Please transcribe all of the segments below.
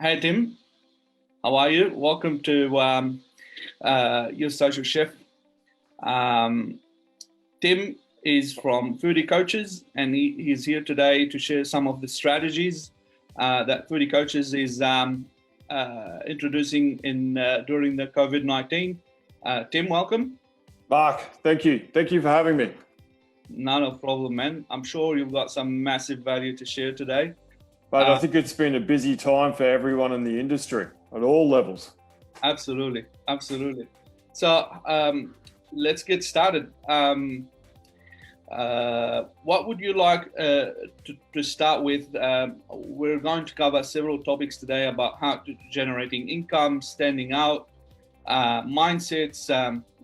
Hey Tim, how are you? Welcome to Your Social Chef. Tim is from Foodie Coaches, and he's here today to share some of the strategies that Foodie Coaches is introducing during the Covid-19. Tim, welcome. Mark, thank you. Thank you for having me. Not a problem, man. I'm sure you've got some massive value to share today. But I think it's been a busy time for everyone in the industry at all levels. Absolutely. So let's get started. What would you like to start with? We're going to cover several topics today about how to generating income, standing out, mindsets,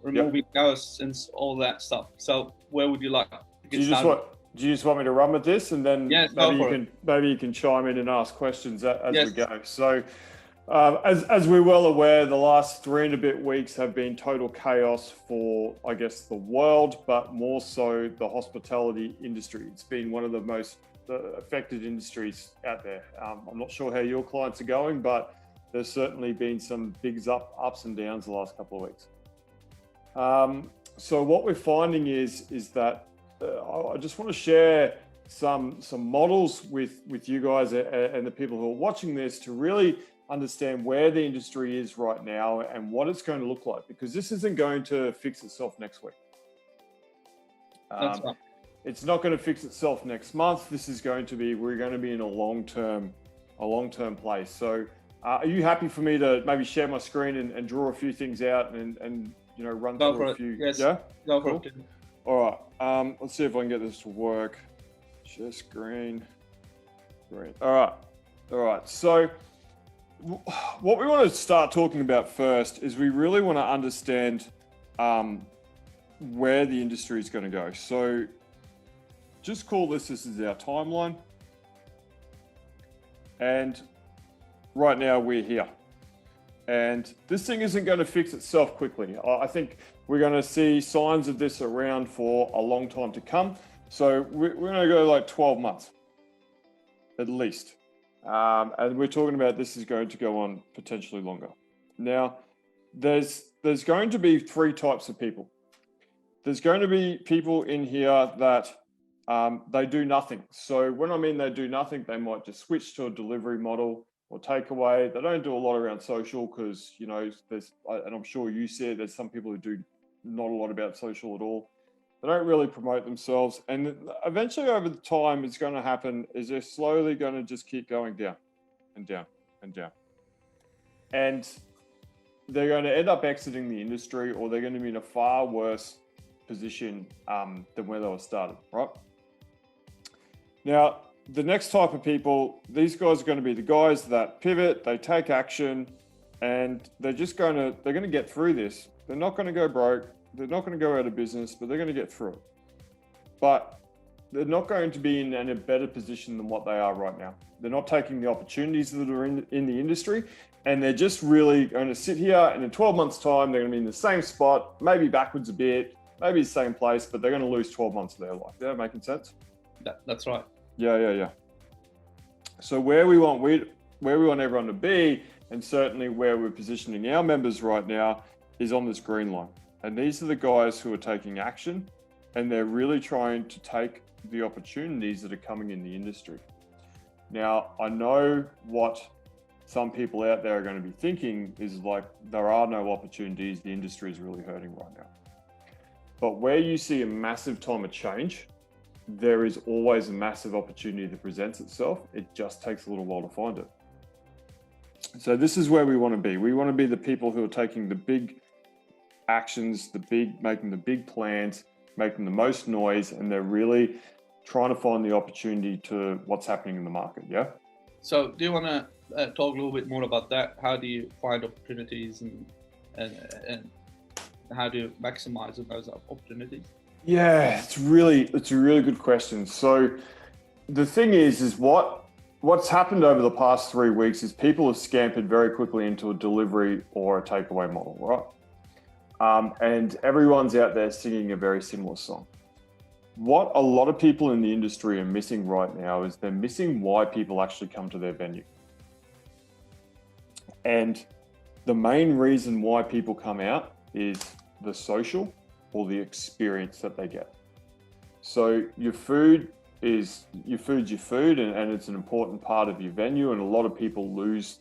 removing costs, and all that stuff. So where would you like to get started? Do you just want me to run with this, and then maybe you can chime in and ask questions as we go. So, as we're well aware, the last 3 and a bit weeks have been total chaos for, I guess, the world, but more so the hospitality industry. It's been one of the most affected industries out there. I'm not sure how your clients are going, but there's certainly been some big ups and downs the last couple of weeks. So what we're finding is that I just want to share some models with you guys and the people who are watching this to really understand where the industry is right now and what it's going to look like, because this isn't going to fix itself next week. That's right. It's not going to fix itself next month. We're going to be in a long-term place. So are you happy for me to maybe share my screen and draw a few things out and run through a few? Yes. Yeah? Go for it. All right, let's see if I can get this to work. Share screen. Great. All right. So what we want to start talking about first is we really want to understand where the industry is going to go. So just call this is our timeline. And right now we're here. And this thing isn't going to fix itself quickly. I think we're going to see signs of this around for a long time to come. So we're going to go like 12 months, at least. And we're talking about this is going to go on potentially longer. Now, there's going to be 3 types of people. There's going to be people in here that they do nothing. So when I mean they do nothing, they might just switch to a delivery model or takeaway. They don't do a lot around social because, and I'm sure you see it, there's some people who do not a lot about social at all. They don't really promote themselves. And eventually over the time, it's going to happen is they're slowly going to just keep going down and down and down. And they're going to end up exiting the industry, or they're going to be in a far worse position than where they were started, right? Now, the next type of people, these guys are going to be the guys that pivot, they take action, and they're going to get through this. They're not going to go broke. They're not going to go out of business, but they're going to get through it. But they're not going to be in a better position than what they are right now. They're not taking the opportunities that are in the industry, and they're just really going to sit here, and in 12 months' time, they're going to be in the same spot, maybe backwards a bit, maybe the same place, but they're going to lose 12 months of their life. Is that making sense? That's right. Yeah. So where we want everyone to be, and certainly where we're positioning our members right now, is on this green line. And these are the guys who are taking action, and they're really trying to take the opportunities that are coming in the industry. Now, I know what some people out there are going to be thinking is like, there are no opportunities. The industry is really hurting right now. But where you see a massive time of change, there is always a massive opportunity that presents itself. It just takes a little while to find it. So this is where we want to be. We want to be the people who are taking the big actions, making the big plans, making the most noise, and they're really trying to find the opportunity to what's happening in the market. Yeah. So do you want to talk a little bit more about that? How do you find opportunities and how do you maximize those opportunities? Yeah, it's a really good question. So the thing is what's happened over the past 3 weeks is people have scampered very quickly into a delivery or a takeaway model, right? And everyone's out there singing a very similar song. What a lot of people in the industry are missing right now is they're missing why people actually come to their venue. And the main reason why people come out is the social or the experience that they get. So your food is your food, and it's an important part of your venue. And a lot of people lose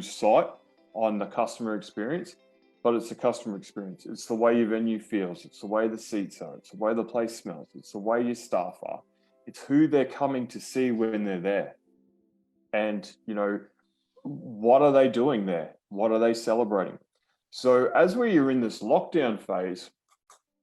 sight on the customer experience, but it's the customer experience. It's the way your venue feels. It's the way the seats are. It's the way the place smells. It's the way your staff are. It's who they're coming to see when they're there. And, you know, what are they doing there? What are they celebrating? So as we are in this lockdown phase,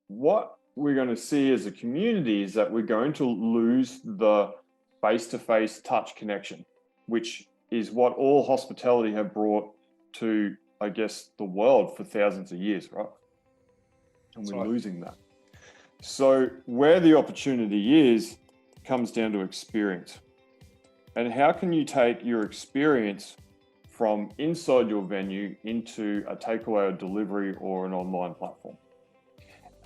what we're going to see as a community is that we're going to lose the face-to-face touch connection, which is what all hospitality have brought to, I guess, the world for thousands of years, right? And we're losing that. So where the opportunity is, comes down to experience. And how can you take your experience from inside your venue into a takeaway or delivery or an online platform?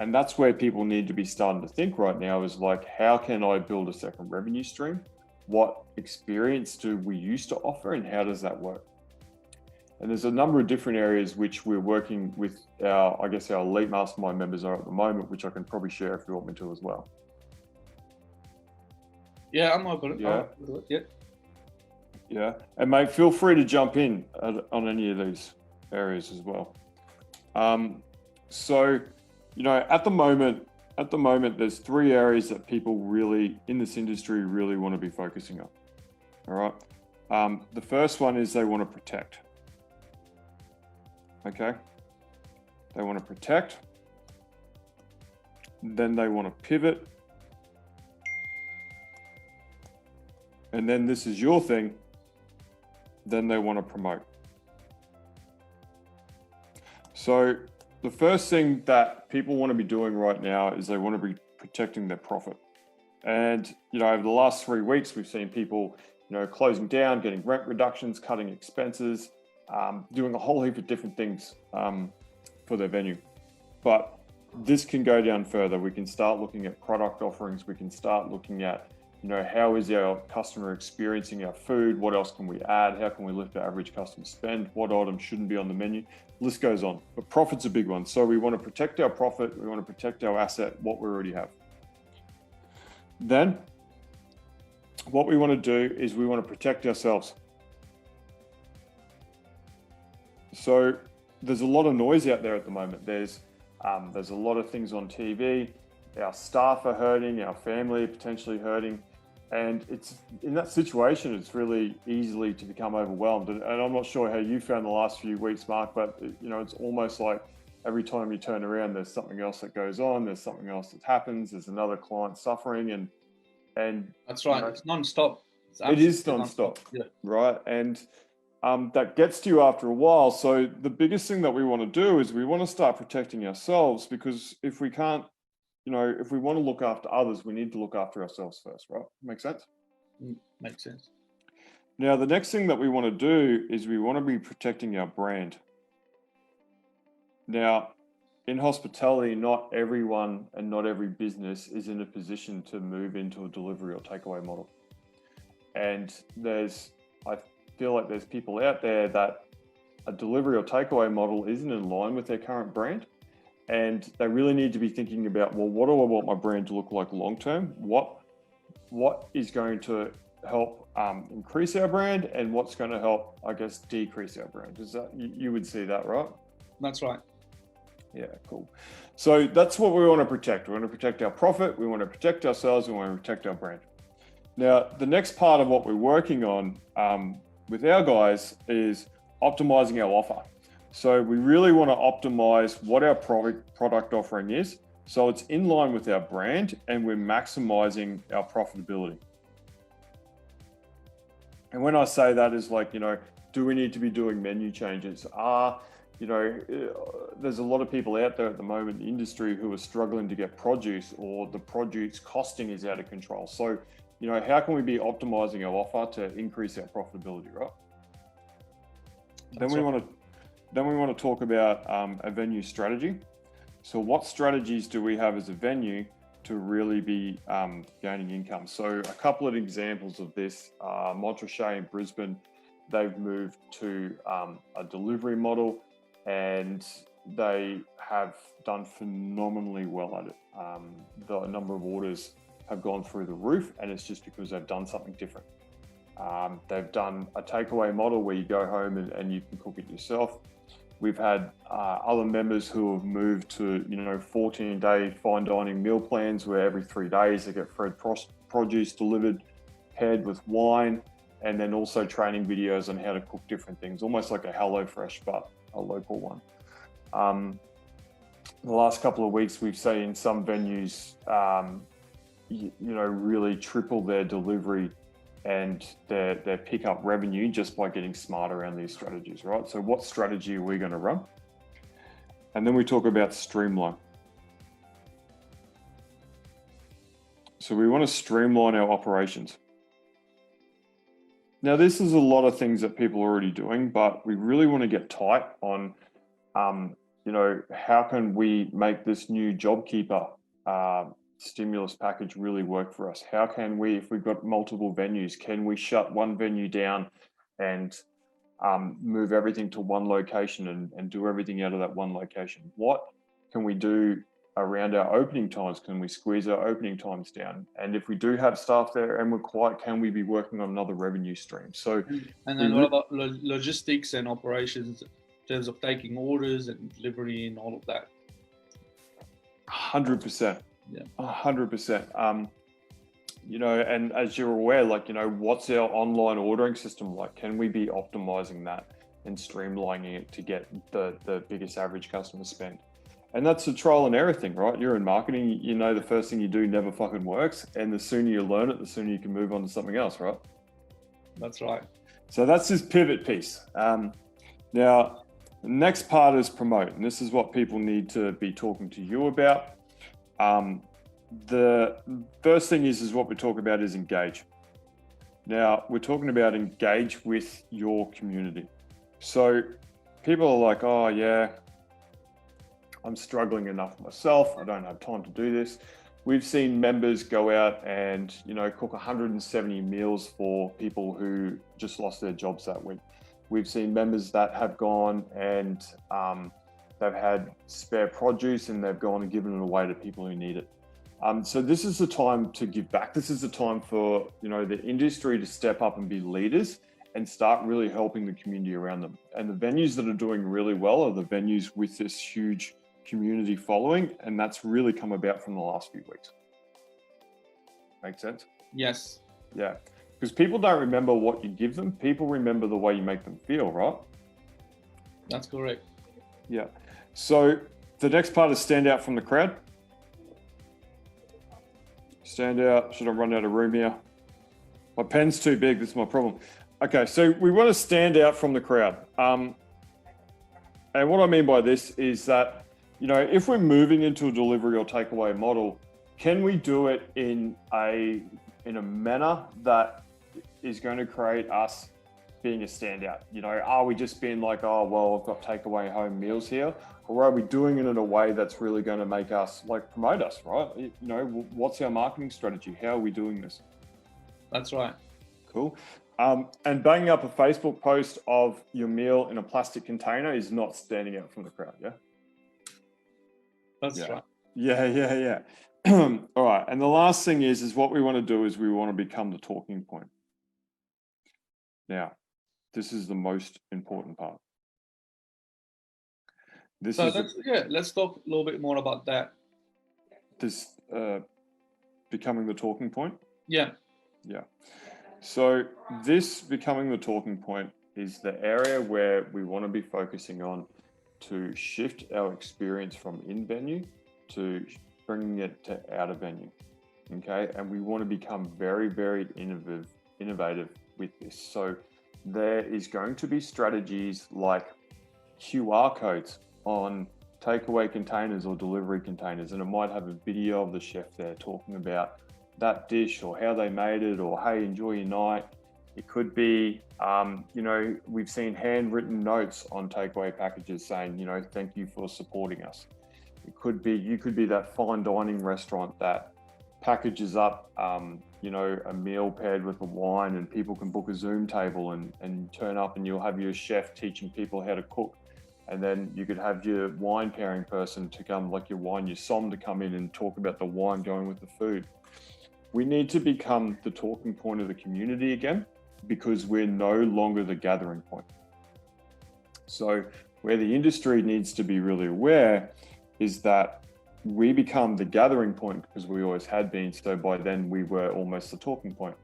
And that's where people need to be starting to think right now is like, how can I build a second revenue stream? What experience do we used to offer and how does that work? And there's a number of different areas which we're working with our elite mastermind members are at the moment, which I can probably share if you want me to as well. Yeah, I'm open. Yeah. Yeah. Yeah. And mate, feel free to jump in on any of these areas as well. So, you know, at the moment, there's 3 areas that people really in this industry really want to be focusing on. All right. The first one is they want to protect. Okay. They want to protect. Then they want to pivot. And then this is your thing. Then they want to promote. So the first thing that people want to be doing right now is they want to be protecting their profit. And, you know, over the last 3 weeks, we've seen people, you know, closing down, getting rent reductions, cutting expenses, doing a whole heap of different things for their venue. But this can go down further. We can start looking at product offerings. We can start looking at, you know, how is our customer experiencing our food? What else can we add? How can we lift our average customer spend? What items shouldn't be on the menu? List goes on, but profit's a big one. So we want to protect our profit. We want to protect our asset, what we already have. Then what we want to do is we want to protect ourselves. So there's a lot of noise out there at the moment. There's a lot of things on TV. Our staff are hurting, our family are potentially hurting. And it's in that situation, it's really easily to become overwhelmed. And I'm not sure how you found the last few weeks, Mark, but you know, it's almost like every time you turn around, there's something else that goes on. There's something else that happens. There's another client suffering, and that's right. You know, it's non-stop. It is non-stop, yeah. Right? And that gets to you after a while. So the biggest thing that we want to do is we want to start protecting ourselves, because if we can't, you know, if we want to look after others, we need to look after ourselves first, right? Make sense? Makes sense. Now, the next thing that we want to do is we want to be protecting our brand. Now, in hospitality, not everyone and not every business is in a position to move into a delivery or takeaway model. And I feel like there's people out there that a delivery or takeaway model isn't in line with their current brand. And they really need to be thinking about, well, what do I want my brand to look like long-term? What is going to help increase our brand, and what's going to help, I guess, decrease our brand? Is that, you would see that, right? That's right. Yeah, cool. So that's what we want to protect. We want to protect our profit. We want to protect ourselves. We want to protect our brand. Now, the next part of what we're working on with our guys is optimizing our offer. So we really want to optimize what our product offering is, so it's in line with our brand and we're maximizing our profitability. And when I say that is like, you know, do we need to be doing menu changes? You know, there's a lot of people out there at the moment in the industry who are struggling to get produce, or the produce costing is out of control. So, you know, how can we be optimizing our offer to increase our profitability, right? Then we want to talk about a venue strategy. So what strategies do we have as a venue to really be gaining income? So a couple of examples of this, Montrachet in Brisbane, they've moved to a delivery model, and they have done phenomenally well at it. The number of orders have gone through the roof, and it's just because they've done something different. They've done a takeaway model where you go home and you can cook it yourself. We've had other members who have moved to 14-day fine dining meal plans where every 3 days they get fresh produce delivered, paired with wine, and then also training videos on how to cook different things, almost like a HelloFresh, but a local one. The last couple of weeks, we've seen some venues, really triple their delivery and their pickup revenue just by getting smart around these strategies, right? So what strategy are we going to run? And then we talk about Streamline. So we want to streamline our operations. Now, this is a lot of things that people are already doing, but we really want to get tight on, how can we make this new JobKeeper stimulus package really work for us? How can we, if we've got multiple venues, can we shut one venue down and move everything to one location and do everything out of that one location? What can we do around our opening times? Can we squeeze our opening times down? And if we do have staff there and we're quiet, can we be working on another revenue stream? So, and then what about logistics and operations in terms of taking orders and delivery and all of that? 100%. Yeah, 100%. And as you're aware, what's our online ordering system like? Can we be optimizing that and streamlining it to get the biggest average customer spend? And that's a trial and error thing, right? You're in marketing, the first thing you do never fucking works. And the sooner you learn it, the sooner you can move on to something else, right? That's right. So that's this pivot piece. Now, the next part is promote. And this is what people need to be talking to you about. The first thing is what we talk about is engage. Now, we're talking about engage with your community. So people are like, oh yeah, I'm struggling enough myself. I don't have time to do this. We've seen members go out and, cook 170 meals for people who just lost their jobs that week. We've seen members that have gone and they've had spare produce and they've gone and given it away to people who need it. So this is the time to give back. This is the time for, the industry to step up and be leaders and start really helping the community around them. And the venues that are doing really well are the venues with this huge community following. And that's really come about from the last few weeks. Make sense? Yes. Yeah. Because people don't remember what you give them. People remember the way you make them feel, right? That's correct. Yeah. So the next part is stand out from the crowd. Stand out. Should I run out of room here? My pen's too big. This is my problem. Okay, so we want to stand out from the crowd. And what I mean by this is that, if we're moving into a delivery or takeaway model, can we do it in a manner that is going to create us being a standout? Are we just being like, oh, well, I've got takeaway home meals here? Or are we doing it in a way that's really going to make us promote us, right? What's our marketing strategy? How are we doing this? That's right. Cool. And banging up a Facebook post of your meal in a plastic container is not standing out from the crowd, yeah? That's right. Yeah. All right. And the last thing is what we want to do is we want to become the talking point. Now, this is the most important part. Let's talk a little bit more about that. This becoming the talking point? Yeah. So this becoming the talking point is the area where we want to be focusing on to shift our experience from in venue to bringing it to out of venue. Okay. And we want to become very, very innovative with this. So there is going to be strategies like QR codes on takeaway containers or delivery containers, and it might have a video of the chef there talking about that dish or how they made it, or hey, enjoy your night. It could be, we've seen handwritten notes on takeaway packages saying, thank you for supporting us. It could be, you could be that fine dining restaurant that packages up, a meal paired with a wine, and people can book a Zoom table and turn up, and you'll have your chef teaching people how to cook. And then you could have your wine pairing person to come, like your som, to come in and talk about the wine going with the food. We need to become the talking point of the community again, because we're no longer the gathering point. So where the industry needs to be really aware is that we become the gathering point, because we always had been. So by then we were almost the talking point.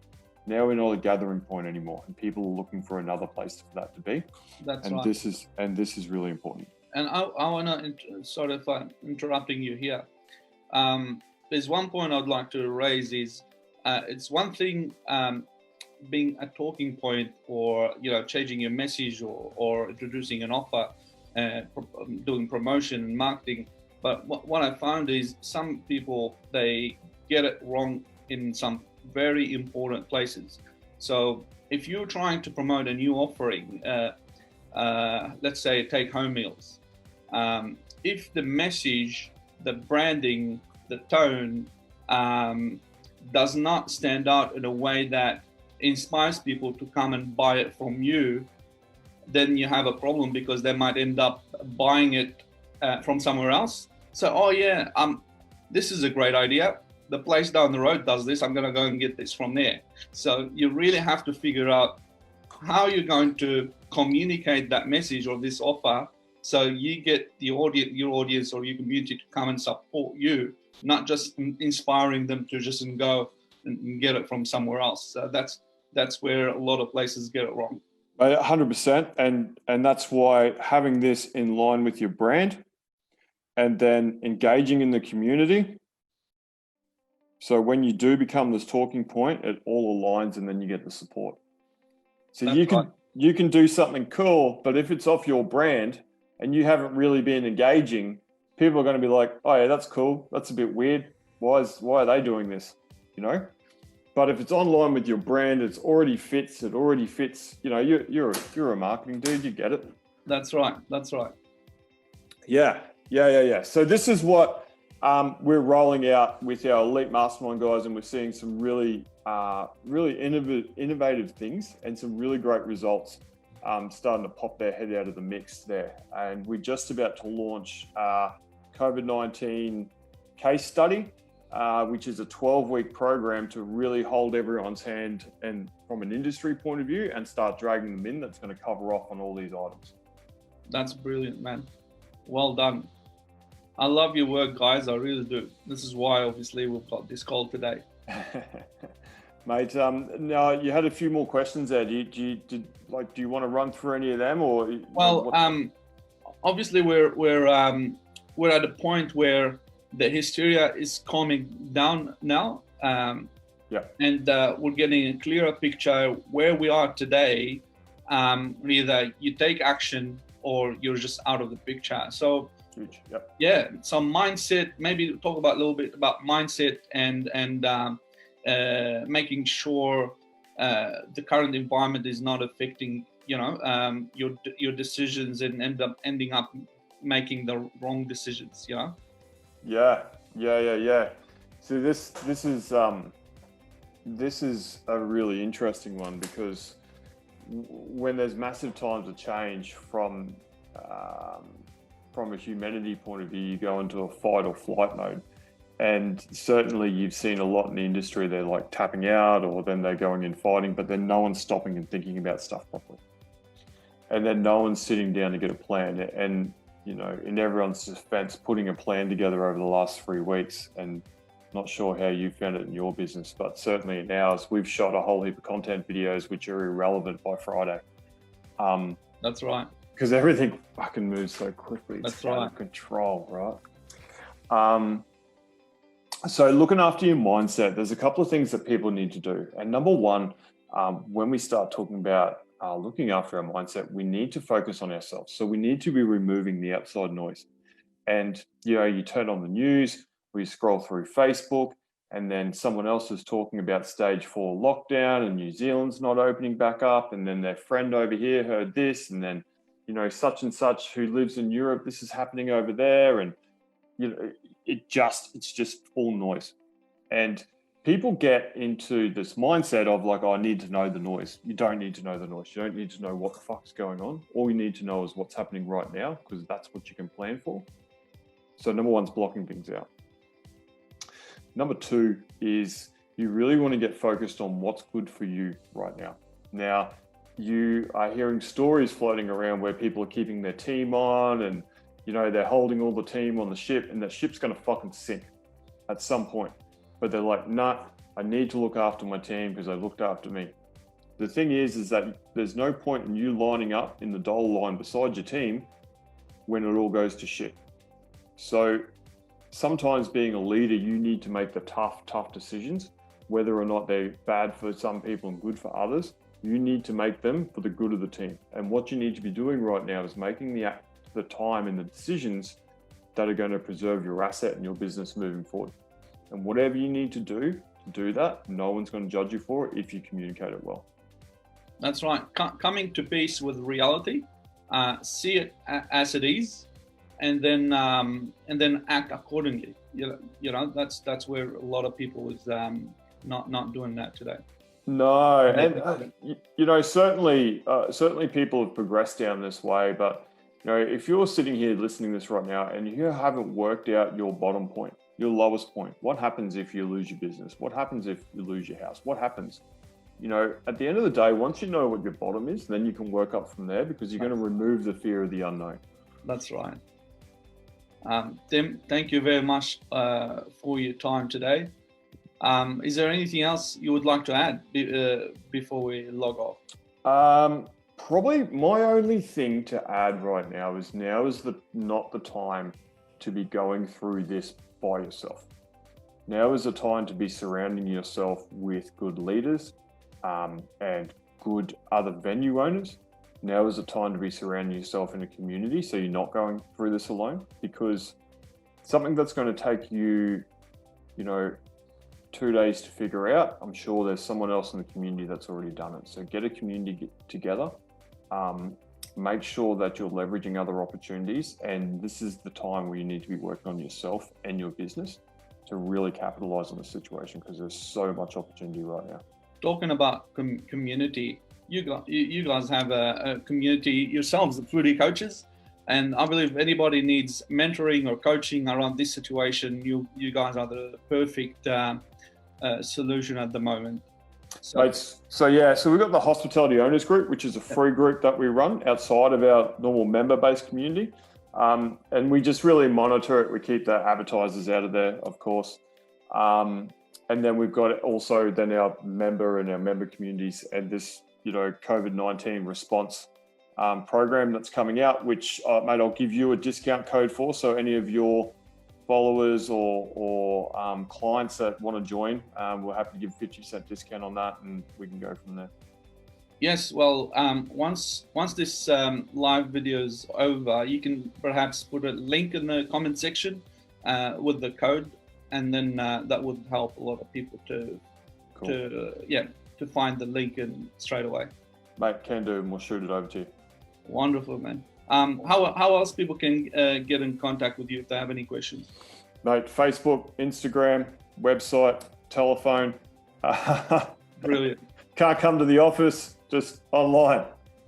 Now we're not a gathering point anymore, and people are looking for another place for that to be. That's and right. This is really important. And I want to sort of interrupting you here. There's one point I'd like to raise is it's one thing being a talking point, or changing your message, or introducing an offer, doing promotion and marketing. But what I found is some people, they get it wrong in some very important places. So if you're trying to promote a new offering, let's say take-home meals, if the message, the branding, the tone does not stand out in a way that inspires people to come and buy it from you, then you have a problem, because they might end up buying it from somewhere else. So, oh yeah, this is a great idea. The place down the road does this. I'm going to go and get this from there. So you really have to figure out how you're going to communicate that message or this offer, so you get your audience or your community to come and support you, not just inspiring them to just go and get it from somewhere else. So that's where a lot of places get it wrong. 100%, and that's why having this in line with your brand, and then engaging in the community. So when you do become this talking point, it all aligns, and then you get the support. So you can do something cool, but if it's off your brand and you haven't really been engaging, people are going to be like, oh yeah, that's cool. That's a bit weird. Why are they doing this? But if it's online with your brand, it already fits. You're a marketing dude. You get it. That's right. Yeah. So this is what we're rolling out with our Elite Mastermind guys, and we're seeing some really innovative things and some really great results starting to pop their head out of the mix there. And we're just about to launch COVID-19 case study, which is a 12-week program to really hold everyone's hand, and from an industry point of view, and start dragging them in. That's going to cover off on all these items. That's brilliant, man. Well done. I love your work, guys. I really do. This is why, obviously, we've got this call today. Mate, now you had a few more questions there. Do you want to run through any of them, or? Well, obviously we're at a point where the hysteria is calming down now. And we're getting a clearer picture where we are today. Either you take action or you're just out of the picture. So huge. Yep. Yeah, some mindset, maybe talk about a little bit about mindset and making sure the current environment is not affecting your decisions and ending up making the wrong decisions. Yeah. So this is a really interesting one, because when there's massive times of change from a humanity point of view, you go into a fight or flight mode. And certainly you've seen a lot in the industry, they're like tapping out, or then they're going in fighting, but then no one's stopping and thinking about stuff properly. And then no one's sitting down to get a plan. And, in everyone's defense, putting a plan together over the last 3 weeks, and not sure how you found it in your business, but certainly in ours, we've shot a whole heap of content videos which are irrelevant by Friday. That's right. Because everything fucking moves so quickly. It's out of control, right? So looking after your mindset, there's a couple of things that people need to do. And number one, when we start talking about looking after our mindset, we need to focus on ourselves. So we need to be removing the outside noise. And, you turn on the news, we scroll through Facebook, and then someone else is talking about stage 4 lockdown and New Zealand's not opening back up. And then their friend over here heard this, and then, such and such who lives in Europe, this is happening over there. And, it's just all noise. And people get into this mindset of like, oh, I need to know the noise. You don't need to know the noise. You don't need to know what the fuck's going on. All you need to know is what's happening right now, because that's what you can plan for. So number one's blocking things out. Number two is you really want to get focused on what's good for you right now. Now, you are hearing stories floating around where people are keeping their team on and, you know, they're holding all the team on the ship, and that ship's going to fucking sink at some point. But they're like, nah, I need to look after my team because they looked after me. The thing is that there's no point in you lining up in the dole line beside your team when it all goes to shit. So sometimes being a leader, you need to make the tough decisions, whether or not they're bad for some people and good for others. You need to make them for the good of the team. And what you need to be doing right now is making the time and the decisions that are going to preserve your asset and your business moving forward. And whatever you need to do that. No one's going to judge you for it if you communicate it well. That's right. Coming to peace with reality, see it as it is, and then act accordingly. You know, that's where a lot of people is not doing that today. No, and you know, certainly people have progressed down this way, but you know, if you're sitting here listening to this right now and you haven't worked out your bottom point, your lowest point, what happens if you lose your business? What happens if you lose your house? What happens? You know, at the end of the day, once you know what your bottom is, then you can work up from there, because you're going to remove the fear of the unknown. That's right. Tim, thank you very much for your time today. Is there anything else you would like to add before we log off? Probably my only thing to add right now is not the time to be going through this by yourself. Now is the time to be surrounding yourself with good leaders and good other venue owners. Now is the time to be surrounding yourself in a community, so you're not going through this alone, because something that's going to take you, you know, 2 days to figure out, I'm sure there's someone else in the community that's already done it. So get a community together, make sure that you're leveraging other opportunities, and this is the time where you need to be working on yourself and your business to really capitalize on the situation, because there's so much opportunity right now. Talking about community, you guys have a community yourselves, the Foodie Coaches, and I believe if anybody needs mentoring or coaching around this situation, you guys are the perfect solution at the moment. So we've got the Hospitality Owners Group, which is a free group that we run outside of our normal member-based community. And we just really monitor it. We keep the advertisers out of there, of course. And then we've got also then our member communities, and this, you know, COVID-19 response program that's coming out, which mate, I'll give you a discount code for. So any of your followers or clients that want to join, we're happy to give 50% discount on that, and we can go from there. Yes, well, once this live video is over, you can perhaps put a link in the comment section with the code, and then that would help a lot of people to find the link in straight away. Mate, can do, and we'll shoot it over to you. Wonderful, man. How else people can get in contact with you if they have any questions? Mate, Facebook, Instagram, website, telephone. Brilliant. Can't come to the office, just online.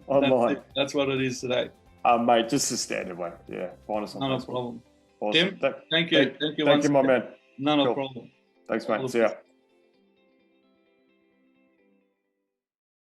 That's what it is today. Mate, just the standard way. Yeah, find us on Facebook. No problem. Awesome. Tim, thank you. Thank you, my man. No problem. Thanks, mate. See ya.